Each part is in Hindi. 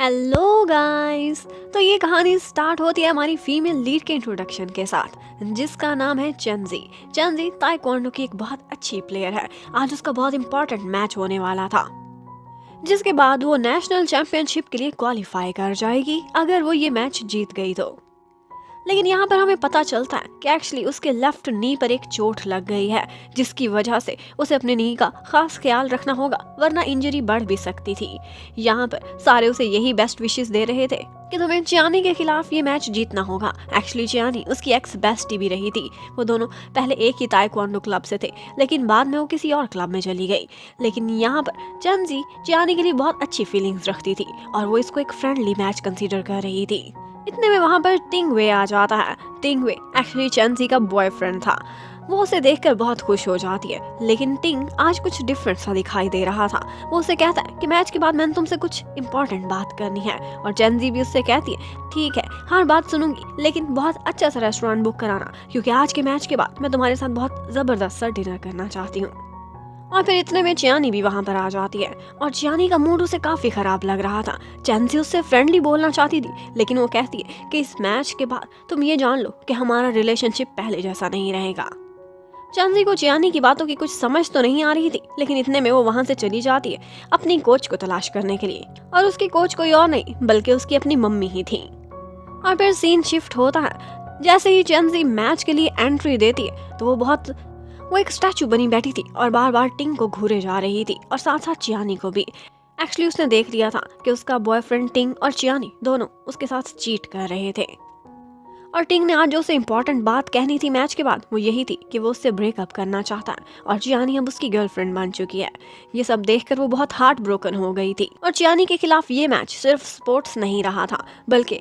Hello guys. तो ये कहानी स्टार्ट होती है हमारी फीमेल लीड के इंट्रोडक्शन के साथ, जिसका नाम है चेंजी। चेंजी ताइक्वांडो की एक बहुत अच्छी प्लेयर है। आज उसका बहुत इंपॉर्टेंट मैच होने वाला था, जिसके बाद वो नेशनल चैंपियनशिप के लिए क्वालिफाई कर जाएगी अगर वो ये मैच जीत गई तो। लेकिन यहाँ पर हमें पता चलता है कि एक्चुअली उसके लेफ्ट नी पर एक चोट लग गई है, जिसकी वजह से उसे अपने नी का खास ख्याल रखना होगा, वरना इंजरी बढ़ भी सकती थी। यहाँ पर सारे उसे यही बेस्ट विशेस दे रहे थे कि तुम्हें चियानी के खिलाफ ये मैच जीतना होगा। एक्चुअली चियानी उसकी एक्स बेस्टी भी रही थी। वो दोनों पहले एक ही ताइक्वांडो क्लब से थे, लेकिन बाद में वो किसी और क्लब में चली गई। लेकिन यहाँ पर चेंजी चियानी के लिए बहुत अच्छी फीलिंग्स रखती थी और वो इसको एक फ्रेंडली मैच कंसीडर कर रही थी। इतने में वहाँ पर टिंगवे आ जाता है। टिंगवे एक्चुअली चेंजी का बॉयफ्रेंड था। वो उसे देखकर बहुत खुश हो जाती है, लेकिन टिंग आज कुछ डिफरेंट सा दिखाई दे रहा था। वो उसे कहता है कि मैच के बाद मैंने तुमसे कुछ इंपॉर्टेंट बात करनी है, और चेंजी भी उससे कहती है ठीक है, हर बात सुनूंगी, लेकिन बहुत अच्छा सा रेस्टोरेंट बुक कराना, क्योंकि आज के मैच के बाद मैं तुम्हारे साथ बहुत जबरदस्त सा डिनर करना चाहती हूँ। और फिर इतने में चियानी भी वहां पर आ जाती है, और चियानी का मूड उसे काफी खराब लग रहा था। चेंजी उससे फ्रेंडली बोलना चाहती थी, लेकिन वो कहती है कि इस मैच के बाद तुम ये जान लो कि हमारा रिलेशनशिप पहले जैसा नहीं रहेगा। चेंजी को चियानी की बातों की कुछ समझ तो नहीं आ रही थी, लेकिन इतने में वो वहां से चली जाती है अपनी कोच को तलाश करने के लिए, और उसकी कोच कोई और नहीं बल्कि उसकी अपनी मम्मी ही थी। और फिर सीन शिफ्ट होता है। जैसे ही चेंजी मैच के लिए एंट्री देती है तो वो एक स्टैचू बनी बैठी थी और बार बार टिंग को घूरे जा रही थी, और साथ साथ चियानी को भी। एक्चुअली उसने देख लिया था कि उसका बॉयफ्रेंड टिंग और चियानी दोनों उसके साथ चीट कर रहे थे। और टिंग ने आज जो उसे इम्पोर्टेंट बात कहनी थी मैच के बाद, वो यही थी कि वो उससे ब्रेकअप करना चाहता है, और चियानी अब उसकी गर्लफ्रेंड बन चुकी है। ये सब देखकर वो बहुत हार्ट ब्रोकन हो गई थी। और चियानी के खिलाफ ये मैच सिर्फ स्पोर्ट्स नहीं रहा था, बल्कि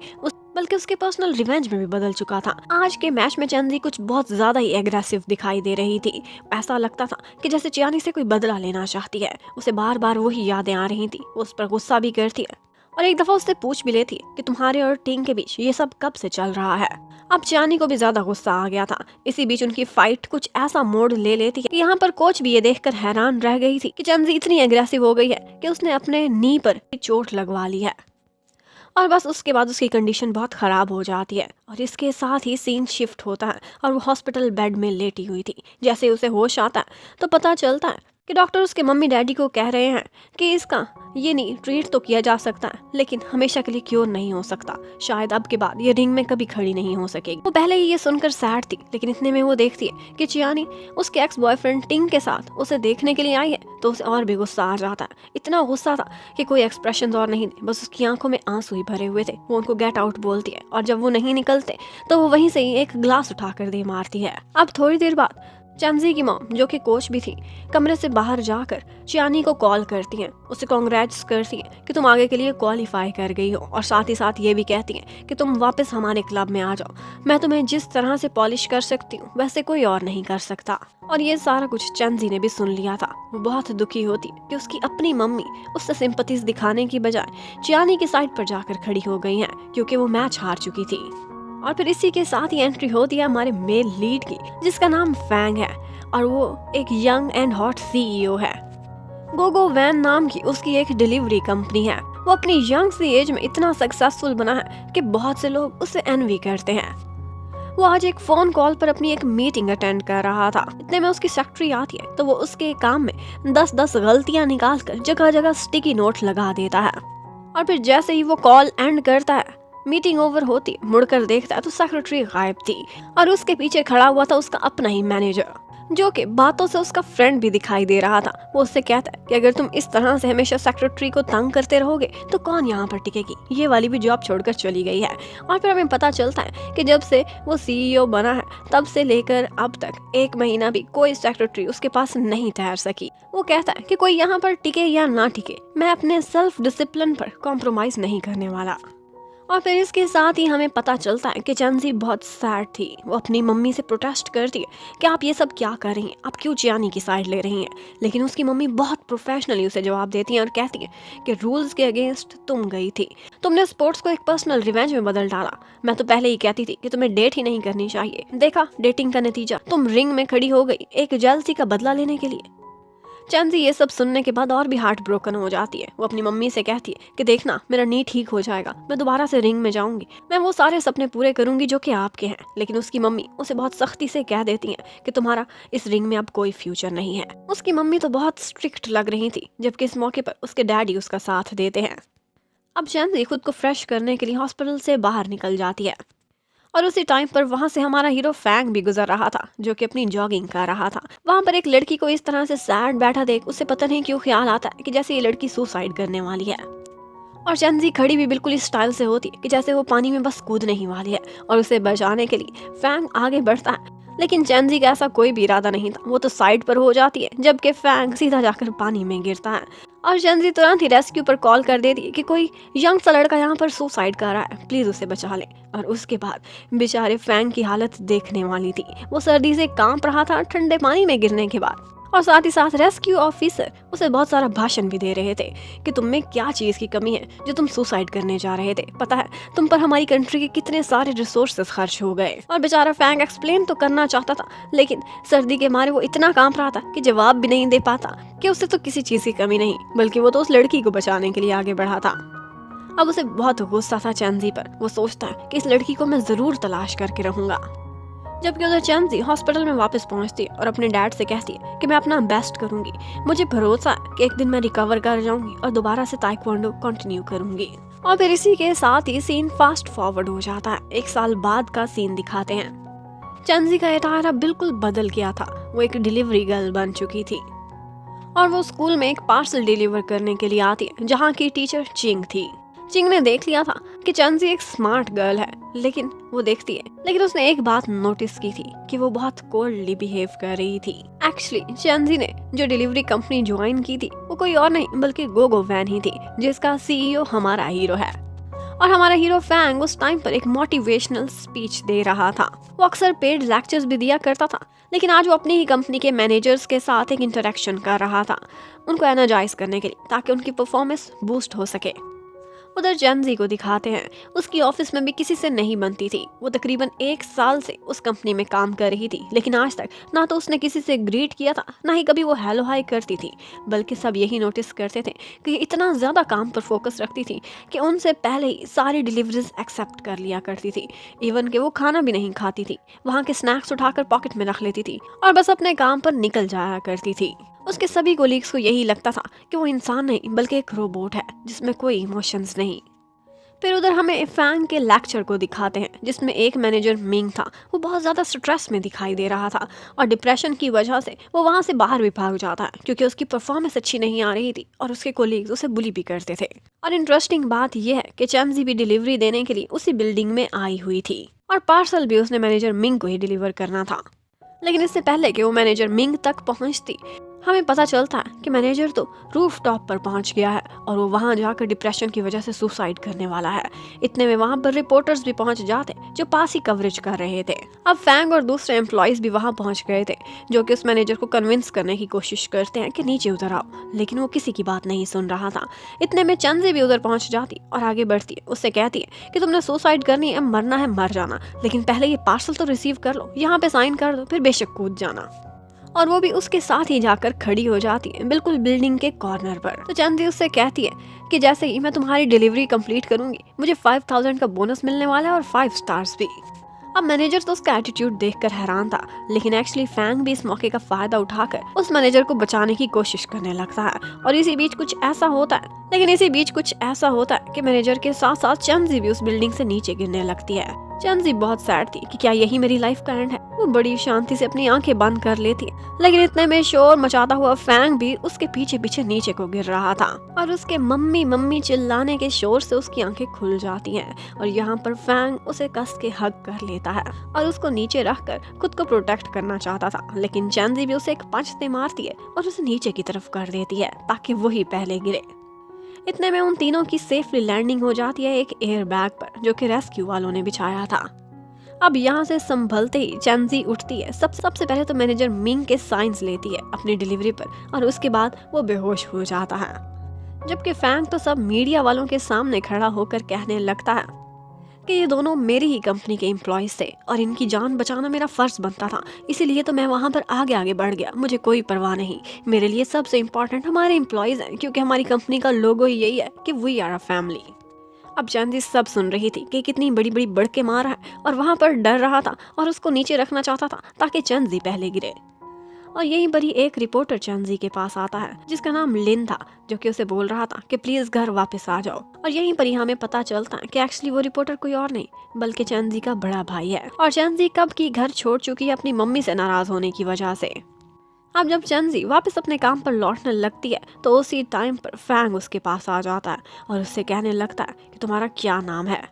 उसके पर्सनल रिवेंज में भी बदल चुका था। आज के मैच में चेंजी कुछ बहुत ज्यादा ही एग्रेसिव दिखाई दे रही थी। ऐसा लगता था कि जैसे चियानी से कोई बदला लेना चाहती है। उसे बार बार वही यादें आ रही थी। वो उस पर गुस्सा भी करती है, और एक दफा उससे पूछ भी लेती है कि तुम्हारे और टिंग के बीच ये सब कब से चल रहा है। अब चियानी को भी ज्यादा गुस्सा आ गया था। इसी बीच उनकी फाइट कुछ ऐसा मोड़ ले लेती है कि यहाँ पर कोच भी ये देखकर हैरान रह गई थी कि चेंजी इतनी एग्रेसिव हो गई है कि उसने अपने नी पर चोट लगवा ली है, और बस उसके बाद उसकी कंडीशन बहुत ख़राब हो जाती है। और इसके साथ ही सीन शिफ्ट होता है और वो हॉस्पिटल बेड में लेटी हुई थी। जैसे उसे होश आता है तो पता चलता है कि डॉक्टर उसके मम्मी डैडी को कह रहे हैं कि इसका ये नहीं ट्रीट तो किया जा सकता है, लेकिन हमेशा के लिए क्योर नहीं हो सकता। शायद अब के बाद ये रिंग में कभी खड़ी नहीं हो सकेगी। वो पहले ही ये सुनकर सैड थी, लेकिन इतने में वो देखती है कि चियानी उसके एक्स बॉयफ्रेंड टिंग के साथ उसे देखने के लिए आई है, तो उसे और भी गुस्सा आ जाता है। इतना गुस्सा था कि कोई एक्सप्रेशन और नहीं थे, बस उसकी आंखों में आंसू ही भरे हुए थे। वो उनको गेट आउट बोलती है, और जब वो नहीं निकलते तो वो वहीं से ही एक ग्लास उठाकर दे मारती है। अब थोड़ी देर बाद चेंजी की मॉम, जो कि कोच भी थी, कमरे से बाहर जाकर चियानी को कॉल करती हैं। उसे कांग्रेट्स करती हैं कि तुम आगे के लिए क्वालिफाई कर गई हो, और साथ ही साथ ये भी कहती हैं कि तुम वापस हमारे क्लब में आ जाओ। मैं तुम्हें जिस तरह से पॉलिश कर सकती हूँ वैसे कोई और नहीं कर सकता। और ये सारा कुछ चेंजी ने भी सुन लिया था। वो बहुत दुखी होती है कि उसकी अपनी मम्मी उससे सिंपैथीज दिखाने की बजाय चियानी की साइड पर जाकर खड़ी हो गई हैं, क्योंकि वो मैच हार चुकी थी। और फिर इसी के साथ ही एंट्री होती है हमारे मेल लीड की, जिसका नाम फैंग है, और वो एक यंग एंड हॉट सीईओ है। गोगो वैन नाम की उसकी एक डिलीवरी कंपनी है। वो अपनी यंग सी एज में इतना सक्सेसफुल बना है कि बहुत से लोग उससे एनवी करते हैं। वो आज एक फोन कॉल पर अपनी एक मीटिंग अटेंड कर रहा था। इतने में उसकी सेक्रेटरी आती है, तो वो उसके काम में 10-10 गलतियां निकालकर जगह जगह स्टिकी नोट लगा देता है। और फिर जैसे ही वो कॉल एंड करता है, मीटिंग ओवर होती, मुड़कर देखता है तो सेक्रेटरी गायब थी, और उसके पीछे खड़ा हुआ था उसका अपना ही मैनेजर, जो कि बातों से उसका फ्रेंड भी दिखाई दे रहा था। वो उससे कहता है कि अगर तुम इस तरह से हमेशा सेक्रेटरी को तंग करते रहोगे तो कौन यहाँ पर टिकेगी। ये वाली भी जॉब छोड़कर चली गई है। और फिर हमें पता चलता है कि जब से वो सीईओ बना है तब से लेकर अब तक 1 महीना भी कोई सेक्रेटरी उसके पास नहीं ठहर सकी। वो कहता है कि कोई यहाँ पर टिके या ना टिके, मैं अपने सेल्फ डिसिप्लिन पर कॉम्प्रोमाइज नहीं करने वाला। और फिर इसके साथ ही हमें पता चलता है कि चेंजी बहुत सैड थी। वो अपनी मम्मी से प्रोटेस्ट करती है कि आप ये सब क्या कर रही हैं, आप क्यों चियानी की साइड ले रही हैं। लेकिन उसकी मम्मी बहुत प्रोफेशनली उसे जवाब देती हैं और कहती हैं कि रूल्स के अगेंस्ट तुम गई थी, तुमने स्पोर्ट्स को एक पर्सनल रिवेंज में बदल डाला। मैं तो पहले ही कहती थी कि तुम्हें डेट ही नहीं करनी चाहिए, देखा डेटिंग का नतीजा, तुम रिंग में खड़ी हो गई एक जेलसी का बदला लेने के लिए। चैंजी ये सब सुनने के बाद और भी हार्ट ब्रोकन हो जाती है। वो अपनी मम्मी से कहती है कि देखना, मेरा नी ठीक हो जाएगा, मैं दोबारा से रिंग में जाऊंगी, मैं वो सारे सपने पूरे करूंगी जो कि आपके हैं। लेकिन उसकी मम्मी उसे बहुत सख्ती से कह देती है कि तुम्हारा इस रिंग में अब कोई फ्यूचर नहीं है। उसकी मम्मी तो बहुत स्ट्रिक्ट लग रही थी, जबकि इस मौके पर उसके डैडी उसका साथ देते हैं। अब चैंजी खुद को फ्रेश करने के लिए हॉस्पिटल से बाहर निकल जाती है और उसी टाइम पर वहां से हमारा हीरो फैंग भी गुजर रहा था, जो कि अपनी जॉगिंग कर रहा था। वहां पर एक लड़की को इस तरह से सैड बैठा देख उसे पता नहीं क्यों ख्याल आता है कि जैसे ये लड़की सुसाइड करने वाली है। और चैंजी खड़ी भी बिल्कुल इस स्टाइल से होती है कि जैसे वो पानी में बस कूदने ही वाली है, और उसे बचाने के लिए फैंग आगे बढ़ता है। लेकिन चैंजी का ऐसा कोई भी इरादा नहीं था, वो तो साइड पर हो जाती है, जबकि फैंग सीधा जाकर पानी में गिरता है। और चैंजी तुरंत ही रेस्क्यू पर कॉल कर देती है कि कोई यंग सा लड़का यहाँ पर सुसाइड कर रहा है, प्लीज उसे बचा लें। और उसके बाद बेचारे फैंग की हालत देखने वाली थी। वो सर्दी से कांप रहा था ठंडे पानी में गिरने के बाद, और साथ ही साथ रेस्क्यू ऑफिसर उसे बहुत सारा भाषण भी दे रहे थे कि तुम में क्या चीज की कमी है जो तुम सुसाइड करने जा रहे थे। पता है तुम पर हमारी कंट्री के कितने सारे रिसोर्सेज खर्च हो गए। और बेचारा फैंग एक्सप्लेन तो करना चाहता था, लेकिन सर्दी के मारे वो इतना कांप रहा था कि जवाब भी नहीं दे पाता कि उसे तो किसी चीज की कमी नहीं, बल्कि वो तो उस लड़की को बचाने के लिए आगे बढ़ा था। अब उसे बहुत गुस्सा था चैंजी पर। वो सोचता है कि इस लड़की को मैं जरूर तलाश करके रहूंगा। जबकि उधर चैंजी हॉस्पिटल में वापस पहुंचती है और अपने डैड से कहती है कि मैं अपना बेस्ट करूंगी, मुझे भरोसा है कि एक दिन मैं रिकवर कर जाऊंगी और दोबारा से ताइक्वांडो कंटिन्यू करूंगी। और फिर इसी के साथ ही सीन फास्ट फॉरवर्ड हो जाता है। 1 साल बाद का सीन दिखाते हैं। चैंजी का इरादा बिल्कुल बदल गया था। वो एक डिलीवरी गर्ल बन चुकी थी और वो स्कूल में एक पार्सल डिलीवर करने के लिए आती है, जहाँ की टीचर चिंग थी। चिंग ने देख लिया था कि चैंजी एक स्मार्ट गर्ल है, लेकिन वो देखती है, लेकिन उसने एक बात नोटिस की थी कि वो बहुत कोल्डली बिहेव कर रही थी। एक्चुअली चैंजी ने जो डिलीवरी कंपनी ज्वाइन की थी वो कोई और नहीं बल्कि गोगो वैन ही थी, जिसका सीईओ हमारा हीरो है। और हमारा हीरो फैंग उस टाइम पर एक मोटिवेशनल स्पीच दे रहा था। वो अक्सर पेड लेक्चर्स भी दिया करता था, लेकिन आज वो अपनी ही कंपनी के मैनेजर्स के साथ एक इंटरेक्शन कर रहा था, उनको एनर्जाइज करने के लिए, ताकि उनकी परफॉर्मेंस बूस्ट हो सके। उधर चैंजी को दिखाते हैं, उसकी ऑफिस में भी किसी से नहीं बनती थी। वो तकरीबन 1 साल से उस कंपनी में काम कर रही थी, लेकिन आज तक ना तो उसने किसी से ग्रीट किया था, ना ही कभी वो हेलो हाई करती थी। बल्कि सब यही नोटिस करते थे कि इतना ज्यादा काम पर फोकस रखती थी कि उनसे पहले ही सारी डिलीवरीज एक्सेप्ट कर लिया करती थी। इवन कि वो खाना भी नहीं खाती थी, वहाँ के स्नैक्स उठाकर पॉकेट में रख लेती थी और बस अपने काम पर निकल जाया करती थी। उसके सभी कोलीग्स को यही लगता था कि वो इंसान नहीं बल्कि एक रोबोट है जिसमें कोई इमोशंस नहीं। फिर उधर हमें फैंग के लेक्चर को दिखाते हैं, जिसमें एक मैनेजर मिंग था। वो बहुत ज़्यादा स्ट्रेस में दिखाई दे रहा था और डिप्रेशन की वजह से वो वहाँ से बाहर भी भाग जाता है, क्योंकि उसकी परफॉर्मेंस अच्छी नहीं आ रही थी और उसके कोलीग्स उसे बुली भी करते थे। और इंटरेस्टिंग बात यह है कि चैंजी भी डिलीवरी देने के लिए उसी बिल्डिंग में आई हुई थी और पार्सल भी उसने मैनेजर मिंग को ही डिलीवर करना था। लेकिन इससे पहले कि वो मैनेजर मिंग तक पहुंचती, हमें पता चलता है कि मैनेजर तो रूफ टॉप पर पहुंच गया है और वो वहां जाकर डिप्रेशन की वजह से सुसाइड करने वाला है। इतने में वहां पर रिपोर्टर्स भी पहुंच जाते जो पास ही कवरेज कर रहे थे। अब फैंग और दूसरे एम्प्लॉयज भी वहां पहुंच गए थे, जो कि उस मैनेजर को कन्विंस करने की कोशिश करते हैं कि नीचे उतर आओ, लेकिन वो किसी की बात नहीं सुन रहा था। इतने में चैंजी भी उधर पहुंच जाती और आगे बढ़ती है, उससे कहती है कि तुमने सुसाइड करनी है, मरना है मर जाना, लेकिन पहले ये पार्सल तो रिसीव कर लो, यहाँ पे साइन कर दो, फिर बेशक कूद जाना। और वो भी उसके साथ ही जाकर खड़ी हो जाती है बिल्कुल बिल्डिंग के कॉर्नर पर। तो चैंजी उससे कहती है कि जैसे ही मैं तुम्हारी डिलीवरी कंप्लीट करूंगी मुझे 5000 का बोनस मिलने वाला है और 5 स्टार्स भी। अब मैनेजर तो उसका एटीट्यूड देखकर हैरान था, लेकिन एक्चुअली फैंग भी इस मौके का फायदा उठाकर उस मैनेजर को बचाने की कोशिश करने लगता है। और इसी बीच कुछ ऐसा होता है कि मैनेजर के साथ साथ चैंजी भी उस बिल्डिंग से नीचे गिरने लगती है। चैंजी बहुत सैड थी कि क्या यही मेरी लाइफ का एंड है। वो बड़ी शांति से अपनी आंखें बंद कर लेती है, लेकिन इतने में शोर मचाता हुआ फैंग भी उसके पीछे पीछे नीचे को गिर रहा था और उसके मम्मी मम्मी चिल्लाने के शोर से उसकी आंखें खुल जाती हैं। और यहाँ पर फैंग उसे कस के हग कर लेता है और उसको नीचे रखकर खुद को प्रोटेक्ट करना चाहता था, लेकिन चैंजी भी उसे एक पंच दे मारती है और उसे नीचे की तरफ कर देती है ताकि वही पहले गिरे। इतने में उन तीनों की सेफली लैंडिंग हो जाती है एक एयर बैग पर, जो कि रेस्क्यू वालों ने बिछाया था। अब यहाँ से संभलते ही चैंजी उठती है। सबसे पहले तो मैनेजर मिंग के साइंस लेती है अपनी डिलीवरी पर और उसके बाद वो बेहोश हो जाता है। जबकि फैंग तो सब मीडिया वालों के सामने खड़ा होकर कहने लगता है कि ये दोनों मेरी ही कंपनी के एम्प्लॉयज थे और इनकी जान बचाना मेरा फर्ज बनता था, इसीलिए तो मैं वहाँ पर आगे आगे बढ़ गया। मुझे कोई परवाह नहीं, मेरे लिए सबसे इम्पोर्टेंट हमारे एम्प्लॉयज हैं, क्योंकि हमारी कंपनी का लोगो ही यही है कि वी आर अ फैमिली। अब चैंजी सब सुन रही थी कि कितनी बड़ी बड़ी बड़के मार है और वहाँ पर डर रहा था और उसको नीचे रखना चाहता था ताकि चैंजी पहले गिरे। और यहीं पर ही एक रिपोर्टर चैंजी के पास आता है जिसका नाम लिन था, जो कि उसे बोल रहा था कि प्लीज घर वापस आ जाओ। और यहीं पर ही हमें पता चलता है कि एक्चुअली वो रिपोर्टर कोई और नहीं बल्कि चैंजी का बड़ा भाई है। और चैंजी कब की घर छोड़ चुकी है अपनी मम्मी से नाराज होने की वजह से। अब जब चैंजी वापस अपने काम पर लौटने लगती है तो उसी टाइम पर फैंग उसके पास आ जाता है और उससे कहने लगता है कि तुम्हारा क्या नाम है।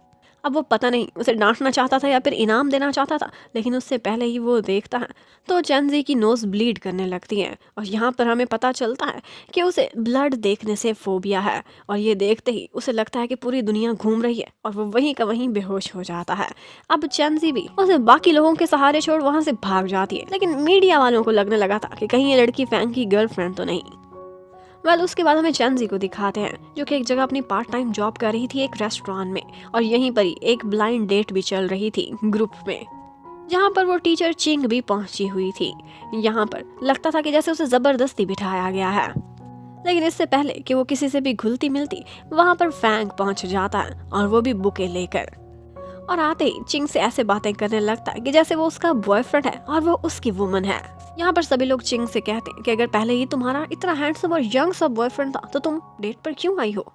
अब वो पता नहीं उसे डांटना चाहता था या फिर इनाम देना चाहता था, लेकिन उससे पहले ही वो देखता है तो चैंजी की नोज ब्लीड करने लगती है। और यहाँ पर हमें पता चलता है कि उसे ब्लड देखने से फोबिया है। और ये देखते ही उसे लगता है कि पूरी दुनिया घूम रही है और वो वहीं का वहीं बेहोश हो जाता है। अब चैंजी भी उसे बाकी लोगों के सहारे छोड़ वहाँ से भाग जाती है, लेकिन मीडिया वालों को लगने लगा था कि कहीं ये लड़की फैंग की गर्लफ्रेंड तो नहीं। उसके बाद हमें चैंजी को दिखाते हैं जो कि एक जगह अपनी पार्ट टाइम जॉब कर रही थी एक रेस्टोरेंट में। और यहीं पर ही एक ब्लाइंड डेट भी चल रही थी ग्रुप में, जहाँ पर वो टीचर चिंग भी पहुंची हुई थी। यहाँ पर लगता था कि जैसे उसे जबरदस्ती बिठाया गया है, लेकिन इससे पहले कि वो किसी से भी घुलती मिलती वहाँ पर फैंग पहुंच जाता है और वो भी बुके लेकर। और आते ही चिंग से ऐसे बातें करने लगता है कि जैसे वो उसका बॉयफ्रेंड है और वो उसकी वुमन है। यहाँ पर सभी लोग चिंग से कहते हैं कि अगर पहले ही तुम्हारा इतना हैंडसम और यंग सा बॉयफ्रेंड था तो तुम डेट पर क्यों आई हो।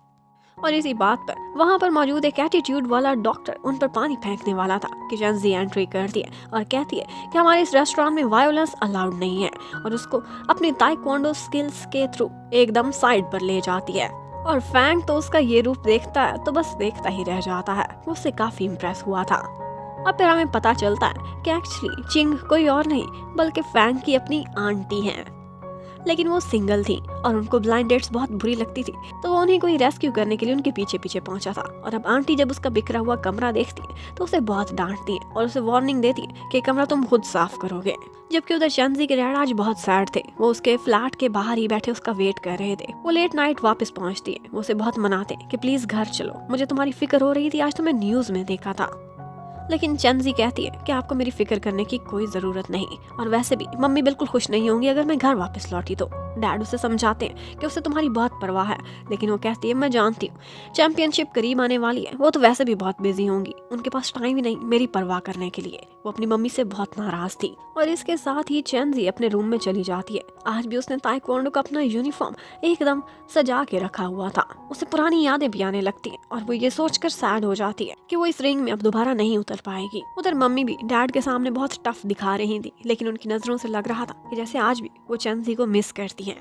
और इसी बात पर वहाँ पर मौजूद एक एटीट्यूड वाला डॉक्टर उन पर पानी फेंकने वाला था कि चैंजी एंट्री करती है और कहती है कि हमारे इस रेस्टोरेंट में वायोलेंस अलाउड नहीं है, और उसको अपनी ताइक्वांडो स्किल्स के थ्रू एकदम साइड पर ले जाती है। और फैंग तो उसका ये रूप देखता है तो बस देखता ही रह जाता है, वो उससे काफी इम्प्रेस हुआ था। अब फिर हमें पता चलता है कि एक्चुअली चिंग कोई और नहीं बल्कि फैंग की अपनी आंटी हैं, लेकिन वो सिंगल थी और उनको ब्लाइंड डेट्स बहुत बुरी लगती थी, तो वो उन्हें कोई रेस्क्यू करने के लिए उनके पीछे पीछे पहुंचा था। और अब आंटी जब उसका बिखरा हुआ कमरा देखती है तो उसे बहुत डांटती है और उसे वार्निंग देती है कि कमरा तुम खुद साफ करोगे। जबकि उधर चैंजी के डैड आज बहुत सैड थे, वो उसके फ्लैट के बाहर ही बैठे उसका वेट कर रहे थे। वो लेट नाइट वापस पहुंचती है, वो उसे बहुत मनाते हैं कि प्लीज घर चलो, मुझे तुम्हारी फिक्र हो रही थी, आज तो मैं न्यूज में देखा था। लेकिन चैंजी कहती है कि आपको मेरी फिक्र करने की कोई जरूरत नहीं, और वैसे भी मम्मी बिल्कुल खुश नहीं होंगी अगर मैं घर वापस लौटी तो। डैड उसे समझाते हैं कि उसे तुम्हारी बहुत परवाह है, लेकिन वो कहती है मैं जानती हूँ चैंपियनशिप करीब आने वाली है, वो तो वैसे भी बहुत बिजी होंगी, उनके पास टाइम ही नहीं मेरी परवाह करने के लिए। वो अपनी मम्मी से बहुत नाराज थी। और इसके साथ ही चैंजी अपने रूम में चली जाती है। आज भी उसने ताइक्वांडो का अपना यूनिफॉर्म एकदम सजा के रखा हुआ था। उसे पुरानी यादें भी आने लगती हैं और वो ये सोचकर सैड हो जाती है कि वो इस रिंग में अब दोबारा नहीं उतर पाएगी। उधर मम्मी भी डैड के सामने बहुत टफ दिखा रही थी, लेकिन उनकी नजरों से लग रहा था कि जैसे आज भी वो चैंजी को मिस करती हैं।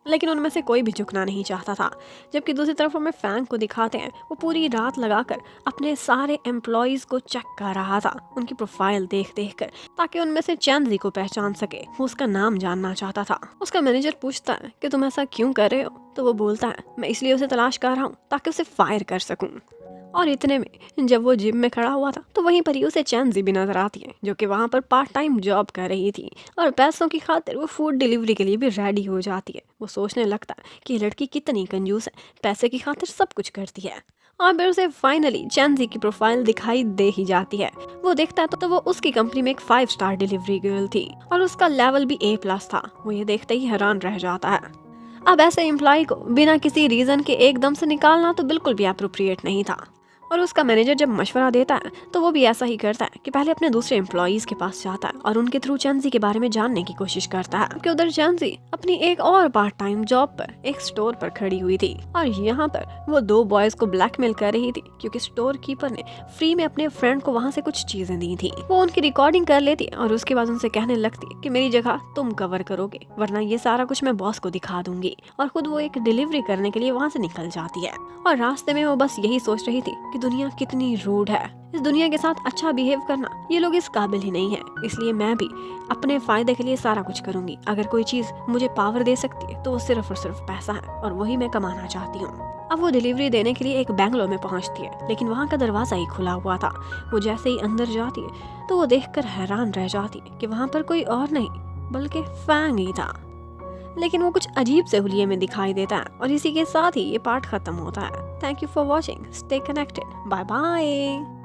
लेकिन उनमें से कोई भी झुकना नहीं चाहता था। जबकि दूसरी तरफ हमें फैंग को दिखाते हैं, वो पूरी रात लगाकर अपने सारे एम्प्लॉयज को चेक कर रहा था, उनकी प्रोफाइल देख देख कर, ताकि उनमें से चैंजी को पहचान सके। वो उसका नाम जानना चाहता था। उसका मैनेजर पूछता है कि तुम ऐसा क्यों कर रहे हो, तो वो बोलता है मैं इसलिए उसे तलाश कर रहा हूँ ताकि उसे फायर कर सकूं। और इतने में जब वो जिम में खड़ा हुआ था तो वहीं पर ही उसे चैंजी भी नजर आती है, जो कि वहाँ पर पार्ट टाइम जॉब कर रही थी और पैसों की खातिर वो फूड डिलीवरी के लिए भी रेडी हो जाती है। वो सोचने लगता है कि ये लड़की कितनी कंजूस है, पैसे की खातिर सब कुछ करती है। और फिर उसे फाइनली चैंजी की प्रोफाइल दिखाई दे ही जाती है। वो देखता है तो वो उसकी कंपनी में एक 5 स्टार डिलीवरी गर्ल थी और उसका लेवल भी A+ था। वो ये देखते ही हैरान रह जाता है। अब ऐसे एम्प्लॉय को बिना किसी रीजन के एकदम से निकालना तो बिल्कुल भी अप्रोप्रिएट नहीं था। और उसका मैनेजर जब मशवरा देता है तो वो भी ऐसा ही करता है कि पहले अपने दूसरे एम्प्लॉयज के पास जाता है और उनके थ्रू चैंजी के बारे में जानने की कोशिश करता है कि उधर चैंजी अपनी एक और पार्ट टाइम जॉब पर एक स्टोर पर खड़ी हुई थी और यहाँ पर वो 2 बॉयज को ब्लैकमेल कर रही थी, क्योंकि स्टोर कीपर ने फ्री में अपने फ्रेंड को वहाँ से कुछ चीजें दी थी। वो उनकी रिकॉर्डिंग कर लेती है और उसके बाद उनसे कहने लगती है कि मेरी जगह तुम कवर करोगे, वरना ये सारा कुछ मैं बॉस को दिखा दूंगी। और खुद वो एक डिलीवरी करने के लिए वहाँ से निकल जाती है। और रास्ते में वो बस यही सोच रही थी कि दुनिया कितनी रूड है, इस दुनिया के साथ अच्छा बिहेव करना ये लोग इस काबिल ही नहीं है, इसलिए मैं भी अपने फायदे के लिए सारा कुछ करूंगी। अगर कोई चीज मुझे पावर दे सकती है तो वो सिर्फ और सिर्फ पैसा है और वही मैं कमाना चाहती हूँ। अब वो डिलीवरी देने के लिए एक बैंगलोर में पहुंचती है, लेकिन वहाँ का दरवाजा ही खुला हुआ था। वो जैसे ही अंदर जाती है तो वो देखकर हैरान रह जाती है कि वहाँ पर कोई और नहीं बल्कि फैंग ही था। लेकिन वो कुछ अजीब से हुलिये में दिखाई देता है और इसी के साथ ही ये पार्ट खत्म होता है। Thank you for watching, stay connected, bye bye.